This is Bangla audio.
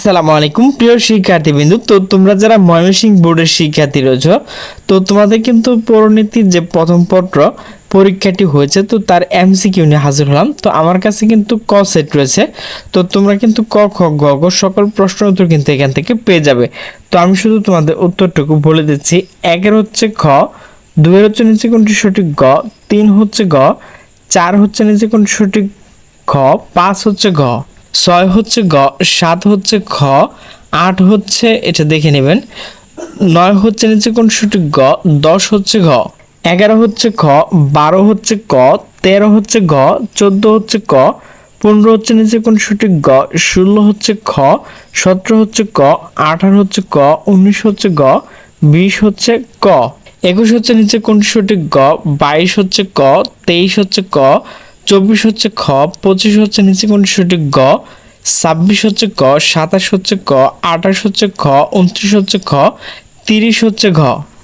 আসসালামু আলাইকুম প্রিয় শিক্ষার্থীবৃন্দু। তো তোমরা যারা ময়মনসিংহ বোর্ডের শিক্ষার্থী রয়েছ, তো তোমাদের কিন্তু পৌরনীতির যে প্রথম পত্র পরীক্ষাটি হয়েছে, তো তার এমসিকিউ নিয়ে হাজির হলাম। তো আমার কাছে কিন্তু ক সেট রয়েছে, তো তোমরা কিন্তু ক খ গ ঘ সকল প্রশ্ন উত্তর কিন্তু এখান থেকে পেয়ে যাবে। তো আমি শুধু তোমাদের উত্তরটুকু বলে দিচ্ছি। একের হচ্ছে খ, দুইয়ের হচ্ছে নিচে কোনটি সঠিক গ, তিন হচ্ছে গ, চার হচ্ছে নিচে কোনটি সঠিক খ, পাঁচ হচ্ছে ঘ, ছয় হচ্ছে গ, সাত হচ্ছে খ, আট হচ্ছে এটা দেখে নেবেন, নয় হচ্ছে নিচে কোন সঠিক গ, 10 হচ্ছে ঘ, 11 হচ্ছে খ, 12 হচ্ছে ক, 13 হচ্ছে ঘ, 14 হচ্ছে ক, 15 হচ্ছে নিচে কোন সঠিক গ, 16 হচ্ছে খ, 17 হচ্ছে ক, 18 হচ্ছে ক, 19 হচ্ছে গ, 20 হচ্ছে ক, 21 হচ্ছে নিচে কোন সঠিক গ, 22 হচ্ছে ক, 23 হচ্ছে ক, 24 হচ্ছে খ, 25 হচ্ছে নিচে কোন সঠিক গ, 26 হচ্ছে ক, 27 হচ্ছে ক, 28 হচ্ছে খ, 29 হচ্ছে খ, 30 হচ্ছে ঘ।